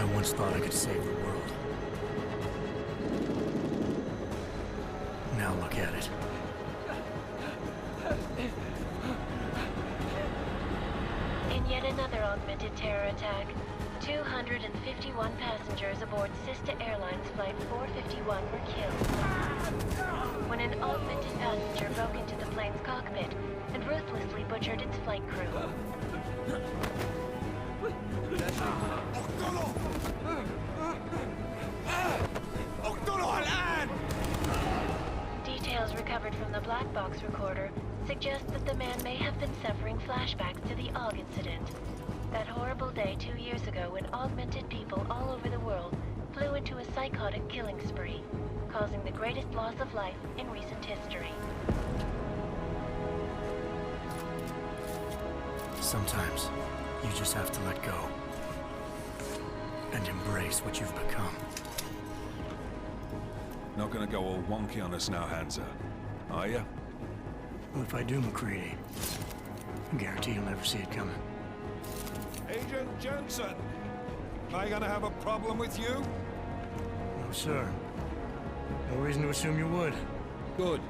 I once thought I could save the world. Now look at it. In yet another augmented terror attack, 251 passengers aboard Sister Airlines Flight 451 were killed when an augmented passenger broke into the plane's cockpit and ruthlessly butchered its flight crew. Details recovered from the black box recorder suggest that the man may have been suffering flashbacks to the AUG incident. That horrible day 2 years ago when augmented people all over the world flew into a psychotic killing spree, causing the greatest loss of life in recent history. Sometimes, you just have to let go. And embrace what you've become. Not gonna go all wonky on us now, Hansa, are ya? Well, if I do, McCready, I guarantee you'll never see it coming. Agent Jensen! Am I gonna have a problem with you? No, sir. No reason to assume you would. Good.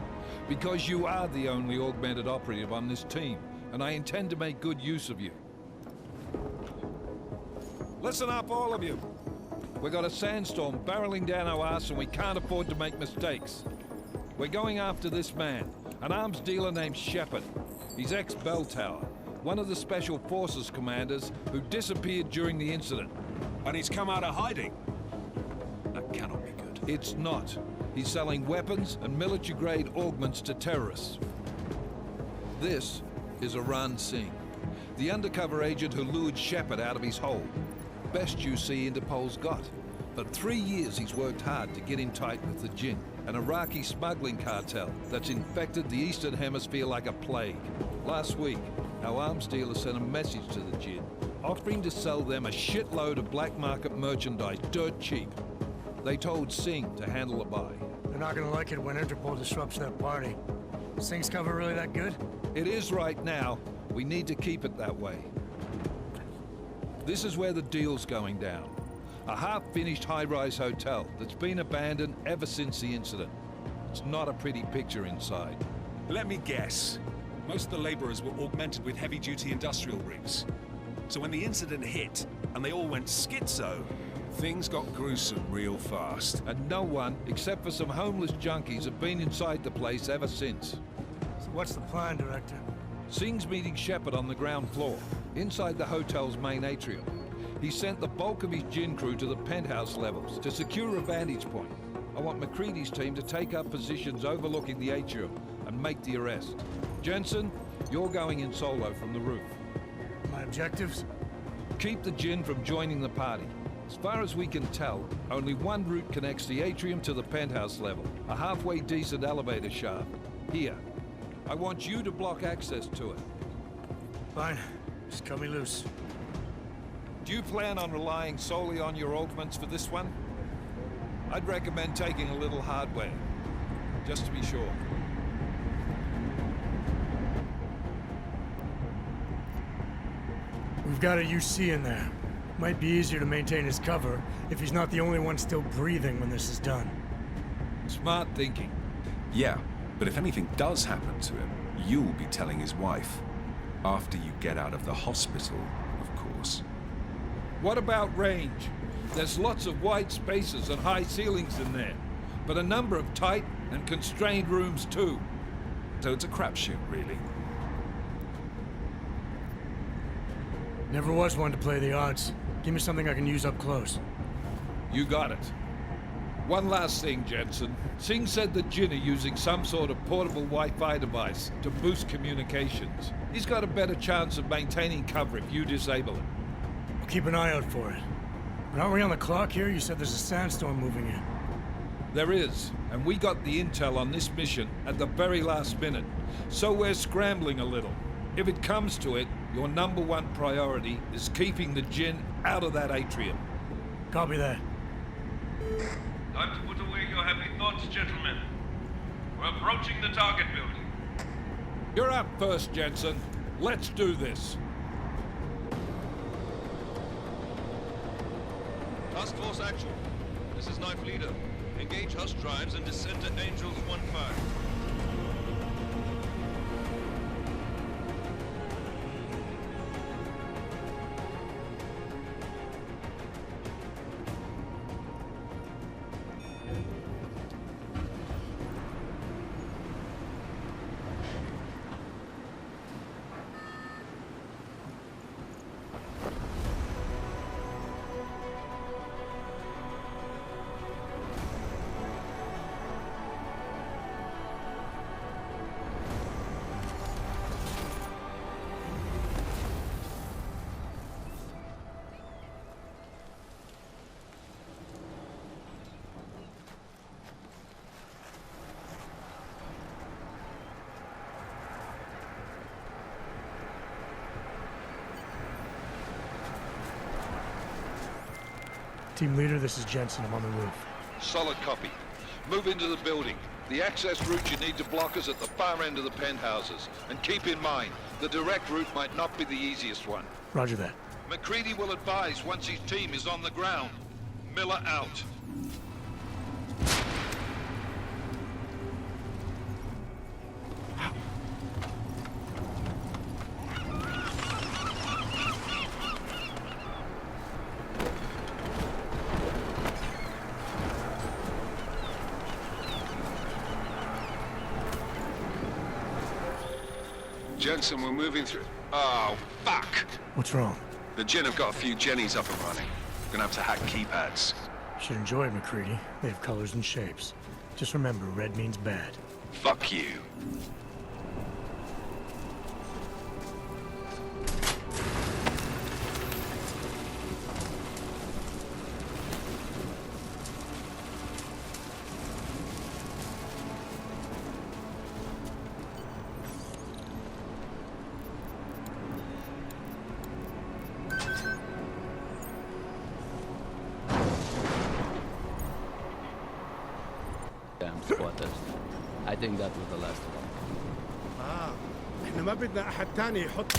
Because you are the only augmented operative on this team, and I intend to make good use of you. Listen up, all of you. We got a sandstorm barreling down our arse and we can't afford to make mistakes. We're going after this man, an arms dealer named Shepard. He's ex-Bell Tower, one of the Special Forces commanders who disappeared during the incident. And he's come out of hiding. That cannot be good. It's not. He's selling weapons and military-grade augments to terrorists. This is Aran Singh, the undercover agent who lured Shepard out of his hole. Best you see Interpol's got. For 3 years he's worked hard to get in tight with the Jinn, an Iraqi smuggling cartel that's infected the Eastern Hemisphere like a plague. Last week, our arms dealer sent a message to the Jinn, offering to sell them a shitload of black market merchandise dirt cheap. They told Singh to handle the buy. They're not gonna like it when Interpol disrupts that party. Singh's cover really that good? It is right now. We need to keep it that way. This is where the deal's going down. A half-finished high-rise hotel that's been abandoned ever since the incident. It's not a pretty picture inside. Let me guess. Most of the laborers were augmented with heavy-duty industrial rigs. So when the incident hit, and they all went schizo, things got gruesome real fast. And no one, except for some homeless junkies, have been inside the place ever since. So what's the plan, Director? Singh's meeting Shepard on the ground floor, inside the hotel's main atrium. He sent the bulk of his Jinn crew to the penthouse levels to secure a vantage point. I want McCready's team to take up positions overlooking the atrium and make the arrest. Jensen, you're going in solo from the roof. My objectives? Keep the Jinn from joining the party. As far as we can tell, only one route connects the atrium to the penthouse level, a halfway decent elevator shaft. Here. I want you to block access to it. Fine. Just cut me loose. Do you plan on relying solely on your augments for this one? I'd recommend taking a little hardware, just to be sure. We've got a UC in there. Might be easier to maintain his cover if he's not the only one still breathing when this is done. Smart thinking. Yeah, but if anything does happen to him, you'll be telling his wife. After you get out of the hospital, of course. What about range? There's lots of wide spaces and high ceilings in there, but a number of tight and constrained rooms too. So it's a crapshoot, really. Never was one to play the odds. Give me something I can use up close. You got it. One last thing, Jensen. Singh said the Jinn are using some sort of portable Wi-Fi device to boost communications. He's got a better chance of maintaining cover if you disable it. I'll keep an eye out for it. But aren't we on the clock here? You said there's a sandstorm moving in. There is, and we got the intel on this mission at the very last minute, so we're scrambling a little. If it comes to it, your #1 priority is keeping the Jinn out of that atrium. Copy that. Time to put away your heavy thoughts, gentlemen. We're approaching the target building. You're up first, Jensen. Let's do this. Task Force Actual. This is Knife Leader. Engage Hush drives and descend to Angels 1-5. Team leader, this is Jensen. I'm on the roof. Solid copy. Move into the building. The access route you need to block is at the far end of the penthouses. And keep in mind, the direct route might not be the easiest one. Roger that. McCready will advise once his team is on the ground. Miller out. Jensen, we're moving through... Oh, fuck! What's wrong? The Jinn have got a few Jennies up and running. Gonna have to hack keypads. Should enjoy it, McCready. They have colors and shapes. Just remember, red means bad. Fuck you. Squatters. I think that was the last one. احنا ما بدنا احد تاني يحط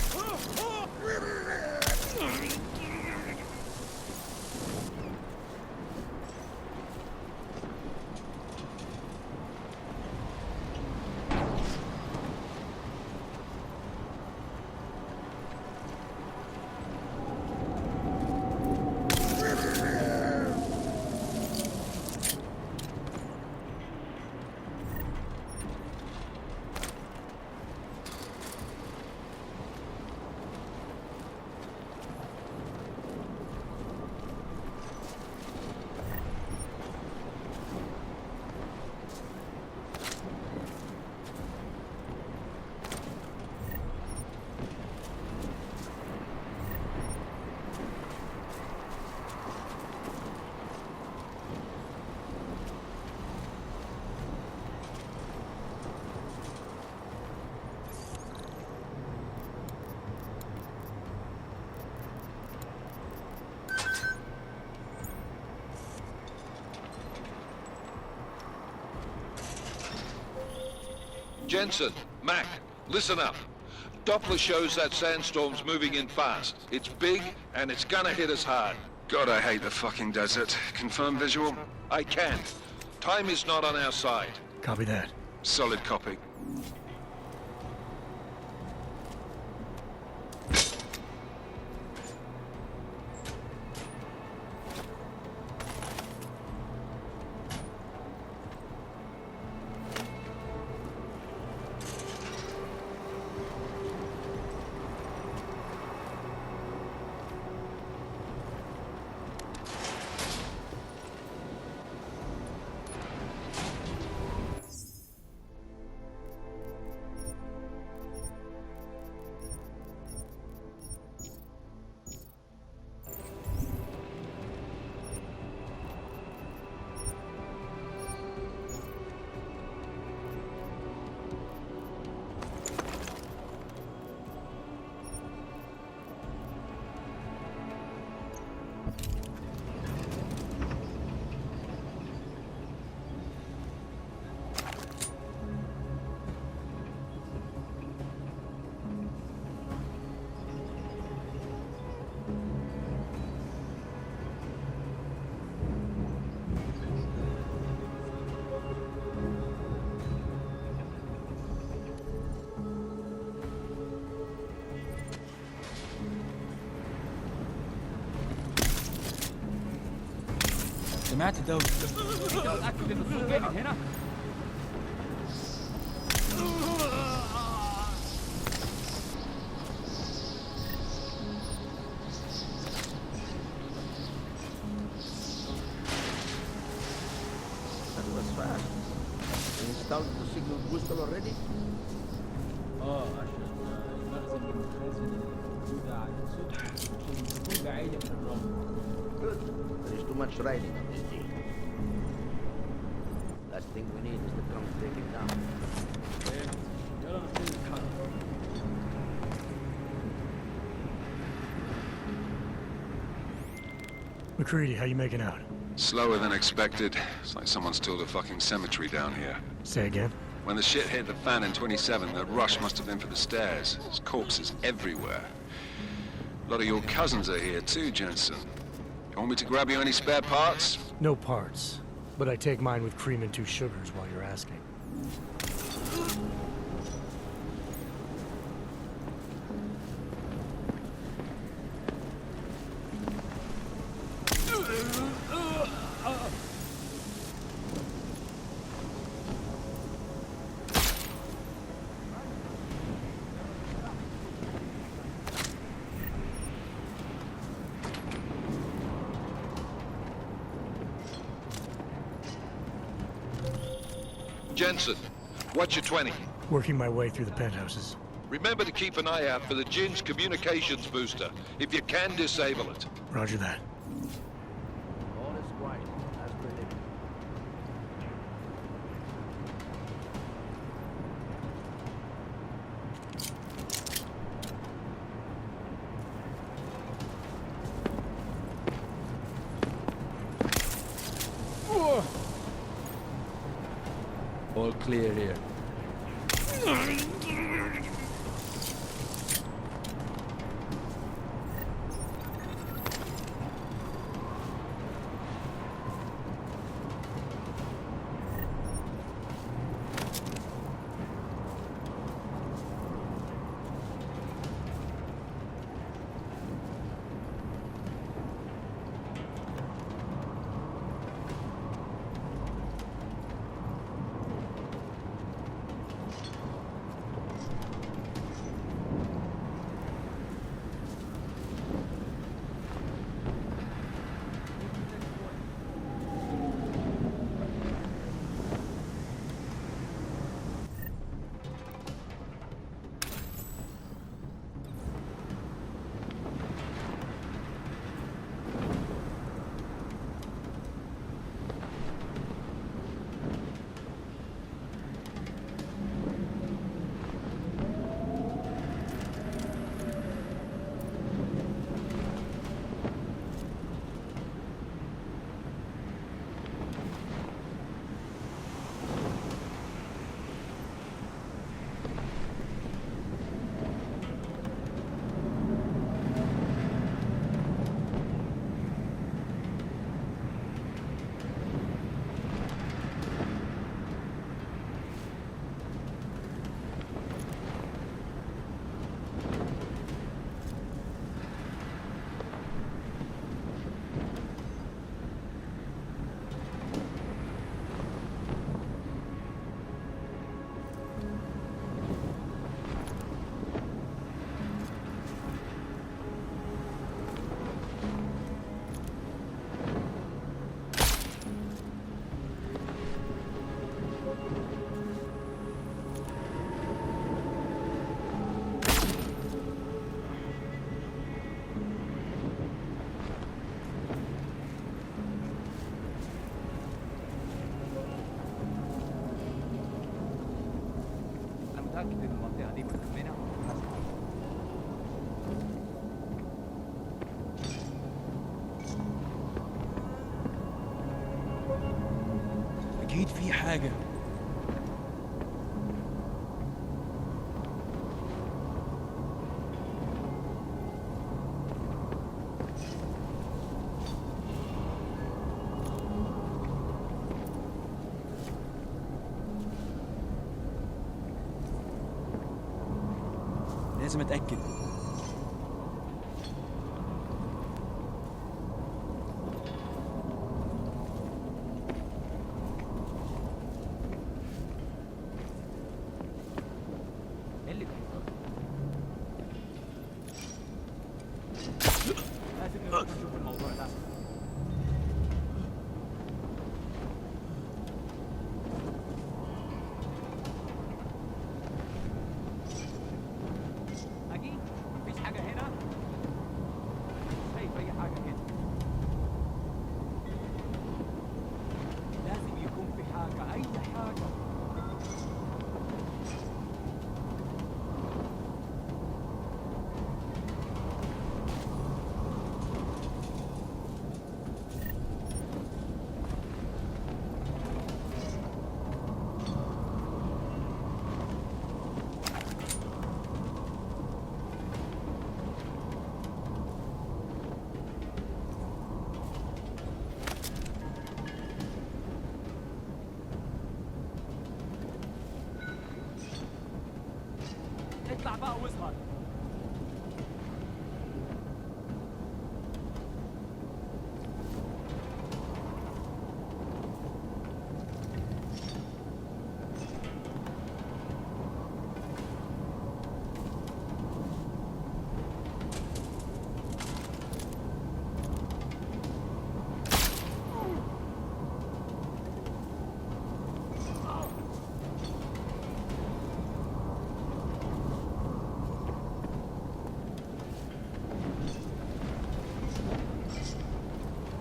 Jensen, Mac, listen up. Doppler shows that sandstorm's moving in fast. It's big, and it's gonna hit us hard. God, I hate the fucking desert. Confirm visual? I can't. Time is not on our side. Copy that. Solid copy. سمعت الدولة أتأكد إن الصوت جاي من هنا. That was fast. You installed the signal booster already? عشان المخزن المخازن الموجودة على السطح عشان تكون بعيدة من الرمل. Good. There is too much riding on this thing. Last thing we need is the trunk breaking down. يلا نبتدي نتحرك. McCready, how you making out? Slower than expected. It's like someone's tilled a fucking cemetery down here. Say again? When the shit hit the fan in 27, the rush must have been for the stairs. There's corpses everywhere. A lot of your cousins are here too, Jensen. You want me to grab you any spare parts? No parts. But I take mine with cream and 2 sugars while you're asking. Jensen, what's your 20? Working my way through the penthouses. Remember to keep an eye out for the Jin's communications booster. If you can, disable it. Roger that. All is quiet, as predicted. All clear here. متأكد إن المنطقة دي مأمنة ومحاصرة. أكيد في حاجة. لازم اتاكد. بقى واظهر.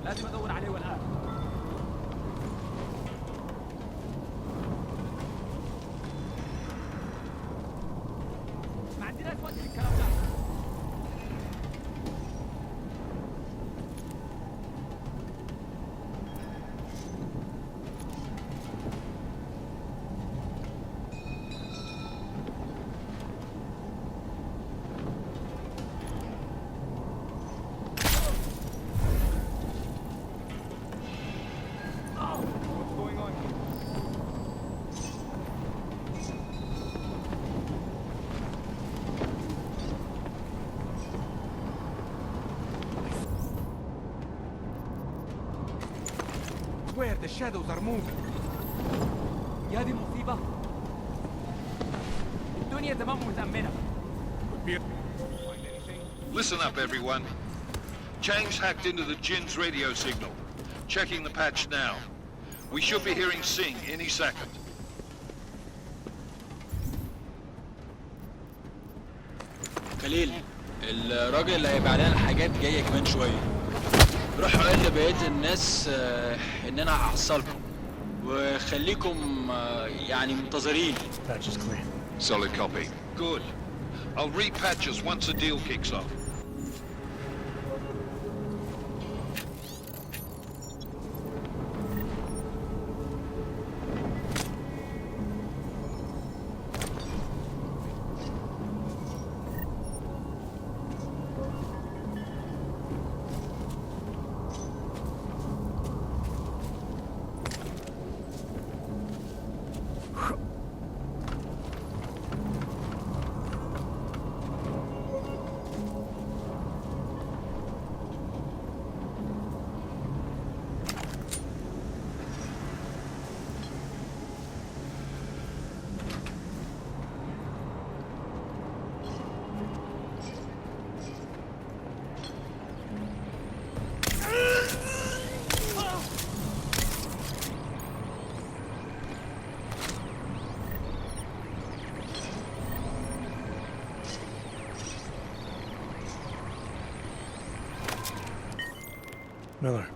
لازم ادور عليه والان. ما عندناش وقت للكلام ده. Where the shadows are moving. يا دي مصيبة. الدنيا تمام متأمنة. Listen up, everyone. James hacked into the Jinn's radio signal. Checking the patch now. We should be hearing Singh any second. خليل، الراجل اللي هيبقى علينا الحاجات جاية كمان شوية. روح قول لبقية الناس ان انا هحصلكم وخليكم يعني منتظرين. Patch is clear. Solid copy. Good. I'll repatch us once the deal kicks off. Miller,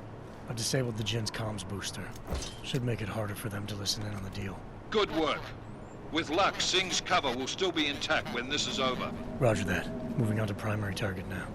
I disabled the Jinn's comms booster. Should make it harder for them to listen in on the deal. Good work. With luck, Singh's cover will still be intact when this is over. Roger that. Moving on to primary target now.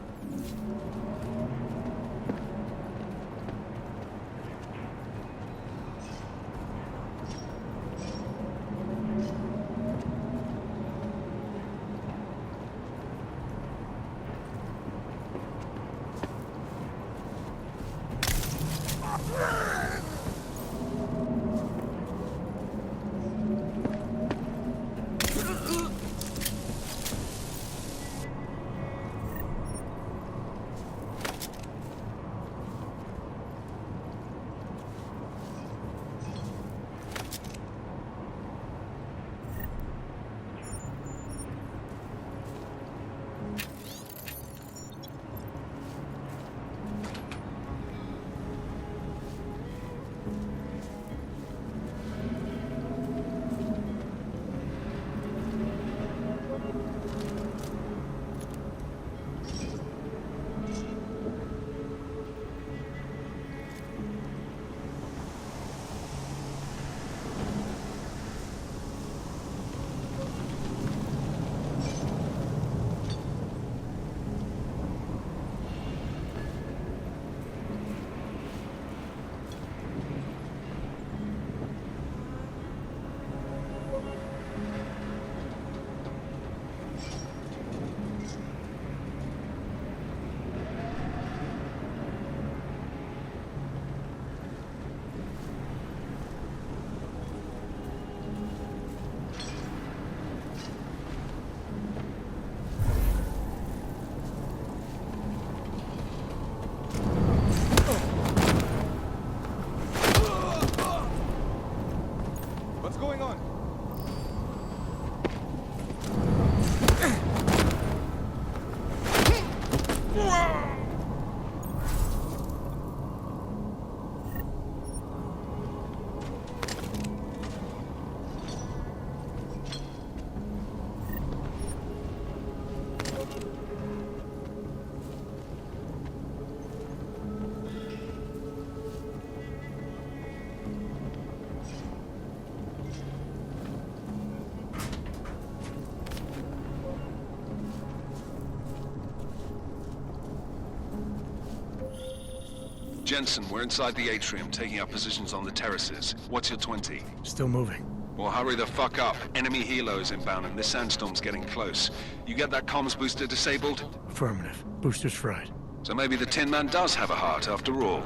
Jensen, we're inside the atrium, taking up positions on the terraces. What's your 20? Still moving. Well, hurry the fuck up. Enemy helos inbound and this sandstorm's getting close. You get that comms booster disabled? Affirmative. Booster's fried. So maybe the Tin Man does have a heart after all.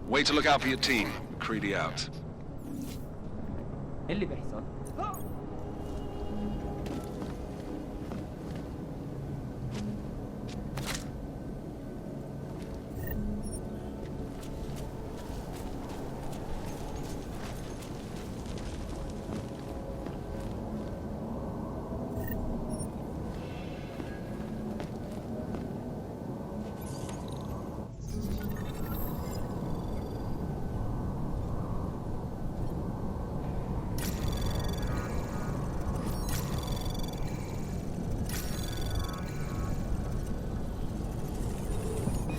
Way to look out for your team. Creedy out. ايه اللي بيحصل؟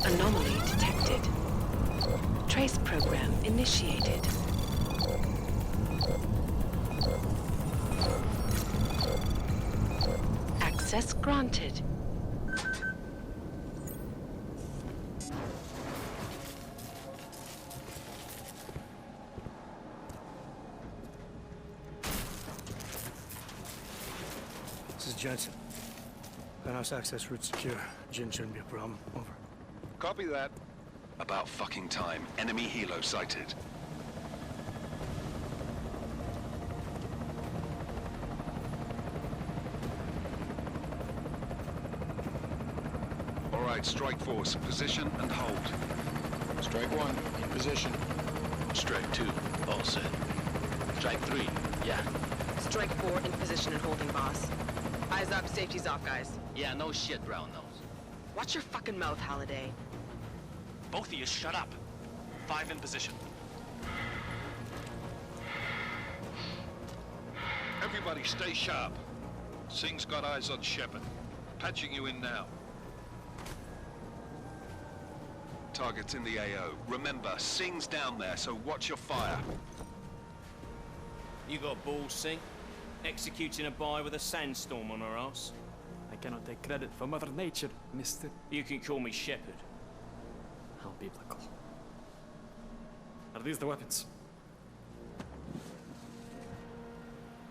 Anomaly detected. Trace program initiated. Access granted. This is Jensen. Penthouse access route secure. Jin shouldn't be a problem. Over. Copy that. About fucking time. Enemy helo sighted. All right, strike force. Position and hold. Strike 1, in position. Strike 2, all set. Strike 3, yeah. Strike 4 in position and holding, boss. Eyes up, safety's off, guys. Yeah, no shit, brown nose. Watch your fucking mouth, Halliday. Both of you shut up. 5 in position. Everybody stay sharp. Singh's got eyes on Shepard. Patching you in now. Target's in the AO. Remember, Singh's down there, so watch your fire. You got balls, Singh? Executing a buy with a sandstorm on her ass? I cannot take credit for Mother Nature, mister. You can call me Shepard. How biblical. Are these the weapons?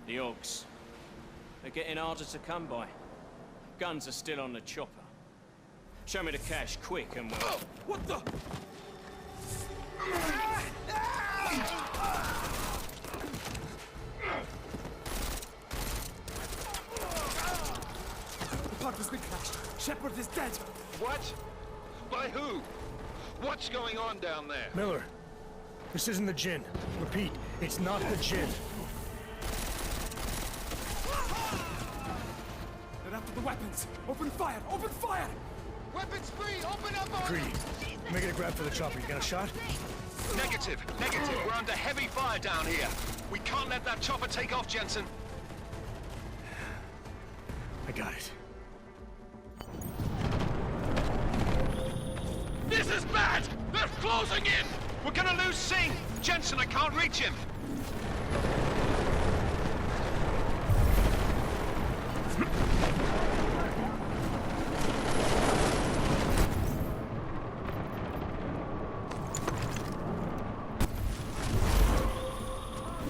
The Ogs. They're getting harder to come by. Guns are still on the chopper. Show me the cash, quick, and we'll... Oh, what the? The park has been crashed. Shepard is dead. What? By who? What's going on down there? Miller, this isn't the Jinn. Repeat, it's not the Jinn. They're after the weapons. Open fire! Open fire! Weapons free! Open up on... Greedy, making a grab for the chopper. You got a shot? Negative. Negative. We're under heavy fire down here. We can't let that chopper take off, Jensen. I got it. This is bad! They're closing in! We're gonna lose Singh! Jensen, I can't reach him!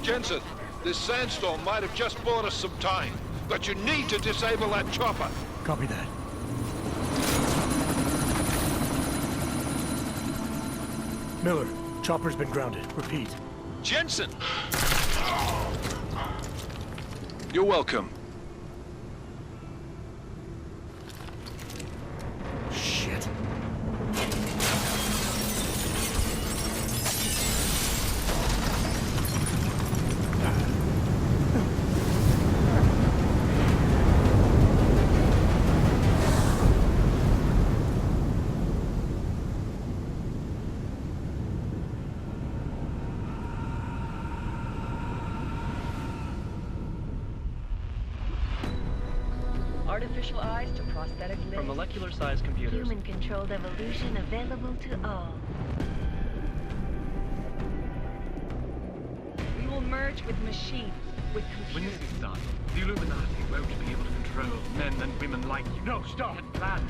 Jensen, this sandstorm might have just bought us some time, but you need to disable that chopper. Copy that. Miller, chopper's been grounded. Repeat. Jensen! You're welcome. Shit. Artificial eyes to prosthetic limbs. From molecular-sized computers. Human-controlled evolution available to all. We will merge with machines, with When computers. this is done, the Illuminati won't be able to control men and women like you. No, stop! Had planned.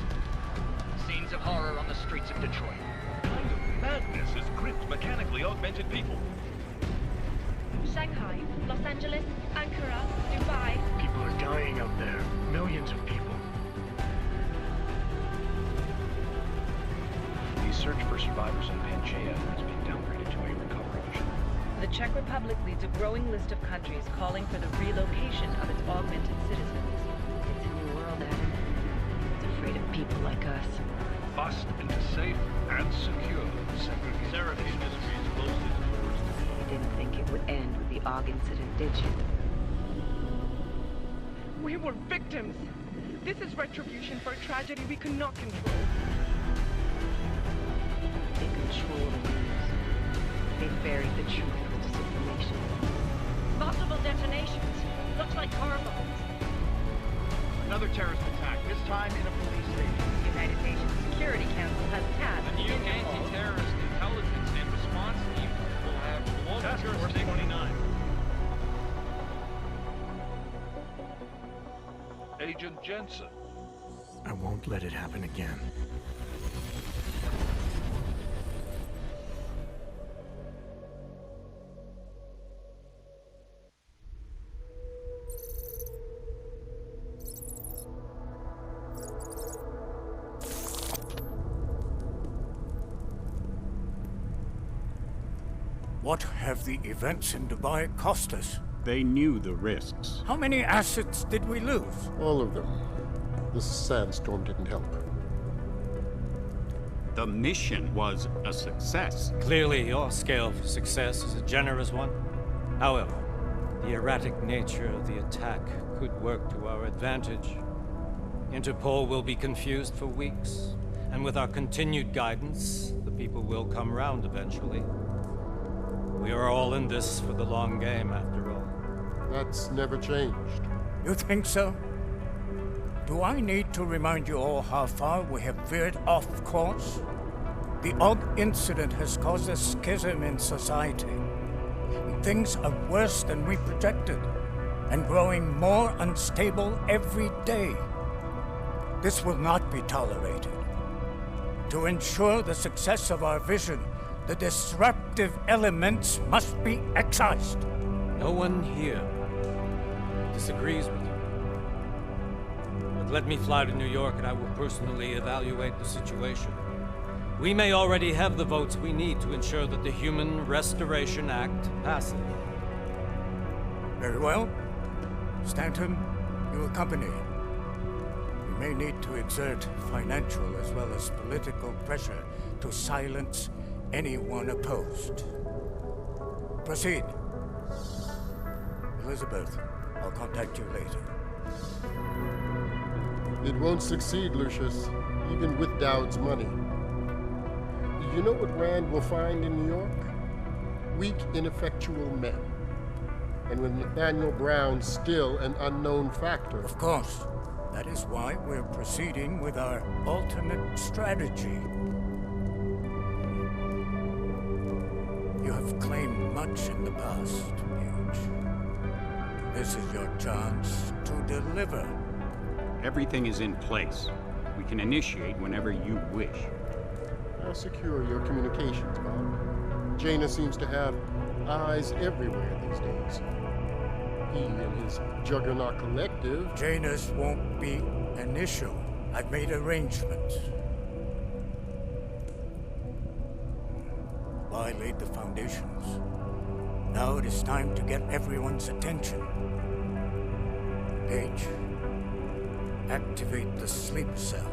Scenes of horror on the streets of Detroit. What kind of madness has augmented people. Shanghai, Los Angeles, Ankara, Dubai. People are dying out there. Millions of people. The search for survivors in Panchaea has been downgraded to a recovery mission. The Czech Republic leads a growing list of countries calling for the relocation of its augmented citizens. It's a new world, Adam. It's afraid of people like us. Bust into safe and secure segregation. Seraph Industries closed its doors. You didn't think it would end with the AUG incident, did you? We were victims. This is retribution for a tragedy we could not control. They control the news. They buried the truth with disinformation. Multiple detonations. Looks like car bombs. Another terrorist attack, this time in a police station. The United Nations Security Council has tasked The new anti-terrorist intelligence and response team will have global jurisdiction. 29. Agent Jensen. I won't let it happen again. What have the events in Dubai cost us? They knew the risks. How many assets did we lose? All of them. This sandstorm didn't help. The mission was a success. Clearly, your scale for success is a generous one. However, the erratic nature of the attack could work to our advantage. Interpol will be confused for weeks, and with our continued guidance, the people will come round eventually. We are all in this for the long game, after all. That's never changed. You think so? Do I need to remind you all how far we have veered off course? The AUG incident has caused a schism in society. Things are worse than we projected, and growing more unstable every day. This will not be tolerated. To ensure the success of our vision, the disruptive elements must be excised. No one here disagrees with you. But let me fly to New York and I will personally evaluate the situation. We may already have the votes we need to ensure that the Human Restoration Act passes. Very well. Stanton, you accompany. We may need to exert financial as well as political pressure to silence anyone opposed. Proceed. Elizabeth, I'll contact you later. It won't succeed, Lucius, even with Dowd's money. You know what Rand will find in New York? Weak, ineffectual men. And with Nathaniel Brown still an unknown factor. Of course. That is why we're proceeding with our alternate strategy. You have claimed much in the past, Paige. This is your chance to deliver. Everything is in place. We can initiate whenever you wish. I'll secure your communications, Bob. Jaina seems to have eyes everywhere these days. He and his Juggernaut Collective... Jaina's won't be an issue. I've made arrangements. I laid the foundations. Now it is time to get everyone's attention. Paige, activate the sleep cell.